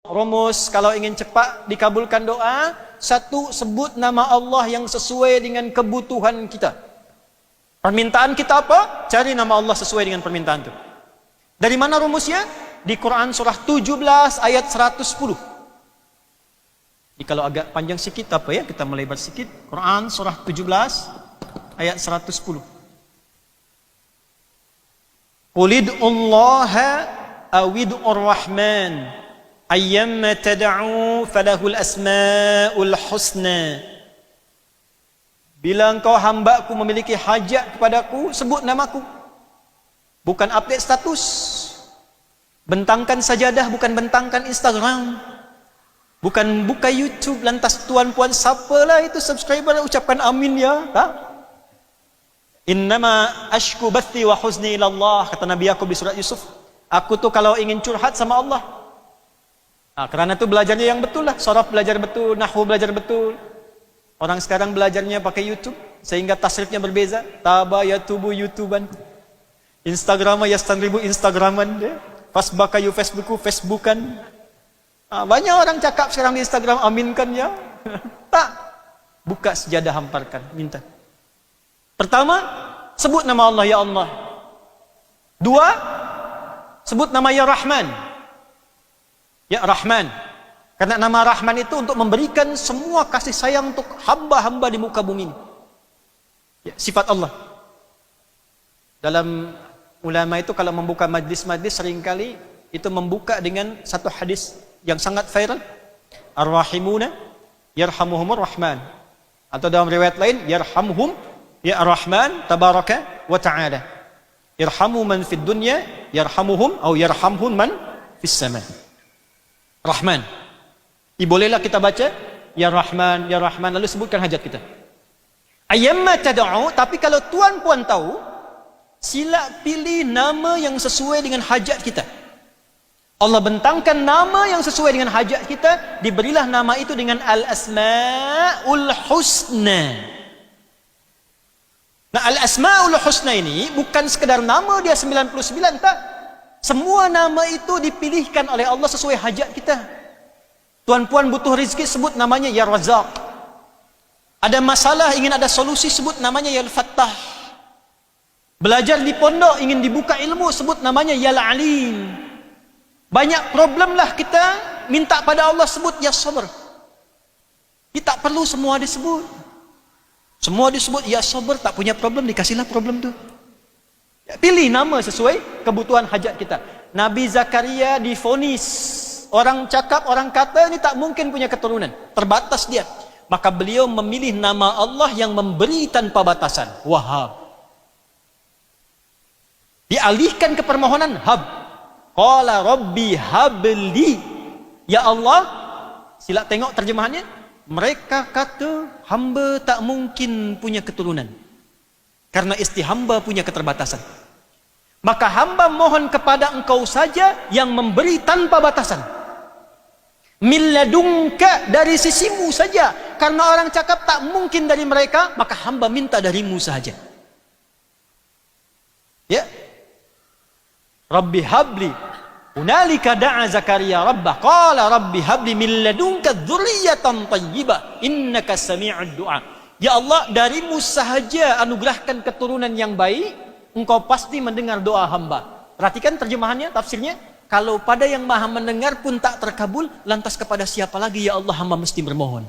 Rumus kalau ingin cepat dikabulkan doa, satu, sebut nama Allah yang sesuai dengan kebutuhan kita. Permintaan kita apa? Cari nama Allah sesuai dengan permintaan itu. Dari mana rumusnya? Di Quran surah 17 ayat 110. Jadi kalau agak panjang sikit apa ya, kita melebar sikit. Quran surah 17 ayat 110. Qulid'ullaha awid'ur rahman ayyamma tad'u falahul asmaul husna. Bila engkau hambaku memiliki hajat kepadaku, sebut namaku. Bukan update status. Bentangkan sajadah, bukan bentangkan Instagram. Bukan buka YouTube, lantas tuan puan siapalah itu subscriber, ucapkan amin ya. Ha? Innama ashku bathi wa huzni ilallah, kata Nabi Yaqub di surat Yusuf. Aku tuh kalau ingin curhat sama Allah. Nah, kerana itu belajarnya yang betul lah. Sharaf belajar betul, nahwu belajar betul. Orang sekarang belajarnya pakai YouTube, sehingga tasrifnya berbeza. Taba yatubu YouTuban, Instagram yastanribu Instagraman, Fasbaka yu Facebooku Facebookan. Banyak orang cakap sekarang di Instagram, aminkan ya. Tak. Buka sejadah, hamparkan, minta. Pertama, sebut nama Allah ya Allah. Dua, sebut nama ya Rahman. Ya Rahman. Karena nama Rahman itu untuk memberikan semua kasih sayang untuk hamba-hamba di muka bumi ini. Ya, sifat Allah. Dalam ulama itu kalau membuka majlis-majlis seringkali itu membuka dengan satu hadis yang sangat viral. Ar-Rahimuna yarhamuhumur Rahman. Atau dalam riwayat lain, yarhamhum ya Ar-Rahman tabaraka wa ta'ala. Irhamu man fid dunya yarhamuhum atau yarhamhum man fis sama. Rahman. Bolehlah kita baca ya Rahman, ya Rahman, lalu sebutkan hajat kita. Ayyamma tad'u, tapi kalau tuan puan tahu, sila pilih nama yang sesuai dengan hajat kita. Allah bentangkan nama yang sesuai dengan hajat kita, diberilah nama itu dengan Al-Asma'ul Husna. Nah, Al-Asma'ul Husna ini bukan sekedar nama dia 99, tak. Semua nama itu dipilihkan oleh Allah sesuai hajat kita. Tuan-puan butuh rezeki, sebut namanya Ya Razak. Ada masalah, ingin ada solusi, sebut namanya Ya Al-Fattah. Belajar di pondok, ingin dibuka ilmu, sebut namanya Ya Al-Alim. Banyak problem lah kita, minta pada Allah, sebut Ya Sabr. Kita tak perlu semua disebut. Semua disebut Ya Sabr, tak punya problem, dikasihlah problem tu. Ya, pilih nama sesuai kebutuhan hajat kita. Nabi Zakaria divonis, orang cakap, orang kata ini tak mungkin punya keturunan, terbatas dia. Maka beliau memilih nama Allah yang memberi tanpa batasan, Wahhab. Dialihkan ke permohonan, Hab. Qala Rabbi habli. Ya Allah, sila tengok terjemahannya. Mereka kata hamba tak mungkin punya keturunan, karena hamba punya keterbatasan. Maka hamba mohon kepada engkau saja yang memberi tanpa batasan. Min ladunka, dari sisimu saja. Karena orang cakap tak mungkin dari mereka, maka hamba minta darimu saja. Ya. Rabbi habli. Hunalika da'a Zakaria rabbah. Qala rabbi habli min ladunka dzurriyyatan thayyibah. Innaka sami'ud du'a. Ya Allah, darimu sahaja anugerahkan keturunan yang baik, engkau pasti mendengar doa hamba. Perhatikan terjemahannya, tafsirnya. Kalau pada yang maha mendengar pun tak terkabul, lantas kepada siapa lagi ya Allah hamba mesti bermohon.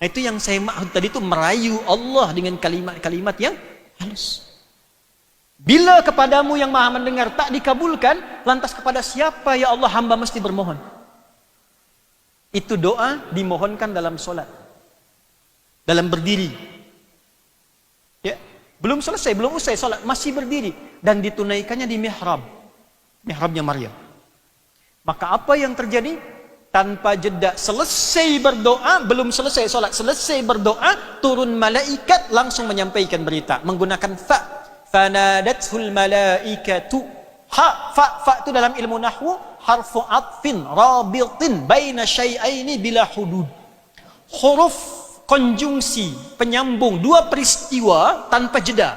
Nah, itu yang saya maksud tadi, itu merayu Allah dengan kalimat-kalimat yang halus. Bila kepadamu yang maha mendengar tak dikabulkan, lantas kepada siapa ya Allah hamba mesti bermohon. Itu doa dimohonkan dalam solat, dalam berdiri. Ya, belum selesai, belum usai solat, masih berdiri, dan ditunaikannya di mihrab, mihrabnya Maryam. Maka apa yang terjadi? Tanpa jeda, selesai berdoa, belum selesai solat, selesai berdoa, turun malaikat langsung menyampaikan berita menggunakan fa. Fanadathul malaikatu. Fa itu dalam ilmu nahwu harfu atfin rabitin baina syai'aini bila hudud. Huruf konjungsi, penyambung dua peristiwa tanpa jeda.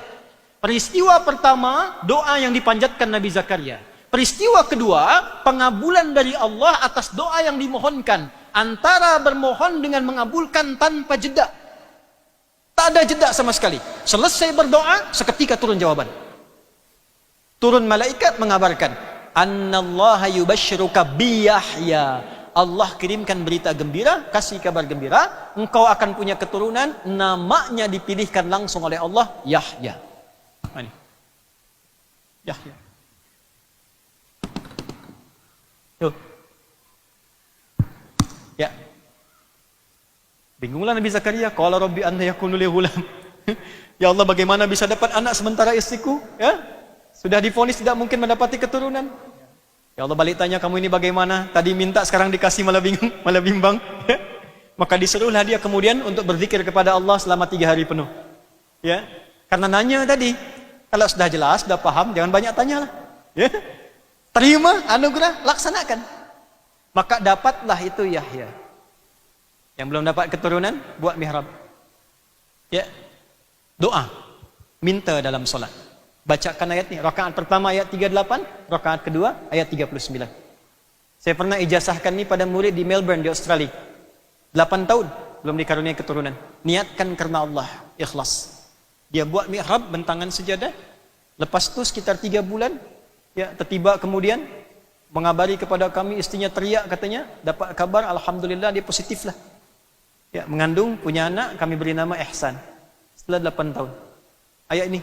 Peristiwa pertama, doa yang dipanjatkan Nabi Zakaria. Peristiwa kedua, pengabulan dari Allah atas doa yang dimohonkan. Antara bermohon dengan mengabulkan tanpa jeda. Tak ada jeda sama sekali. Selesai berdoa, seketika turun jawaban. Turun malaikat mengabarkan, Annallaha yubashshiruka bi Yahya. Allah kirimkan berita gembira, kasih kabar gembira, engkau akan punya keturunan, namanya dipilihkan langsung oleh Allah, Yahya. Ini. Yahya. Tuh. Ya. Bingunglah Nabi Zakaria, qala rabbi anna yakunu li ghulam. Ya Allah, bagaimana bisa dapat anak sementara istriku, ya? Sudah divonis tidak mungkin mendapati keturunan. Ya Allah, balik tanya, kamu ini bagaimana? Tadi minta, sekarang dikasih, malah bingung, malah bimbang. Ya? Maka disuruhlah dia kemudian untuk berzikir kepada Allah selama 3 hari penuh. Ya, karena nanya tadi. Kalau sudah jelas, sudah paham, jangan banyak tanya lah. Ya? Terima anugerah, laksanakan. Maka dapatlah itu Yahya. Yang belum dapat keturunan, buat mihrab. Ya, doa, minta dalam solat. Bacakan ayat ini, rakaat pertama ayat 38, rakaat kedua ayat 39. Saya pernah ijazahkan ini pada murid di Melbourne di Australia. 8 tahun belum dikaruniai keturunan. Niatkan karena Allah, ikhlas. Dia buat mihrab, bentangan sejadah. Lepas itu sekitar 3 bulan, ya, tertiba kemudian mengabari kepada kami, istrinya teriak katanya, dapat kabar, alhamdulillah dia positif lah. Ya, mengandung, punya anak, kami beri nama Ihsan. Setelah 8 tahun. Ayat ini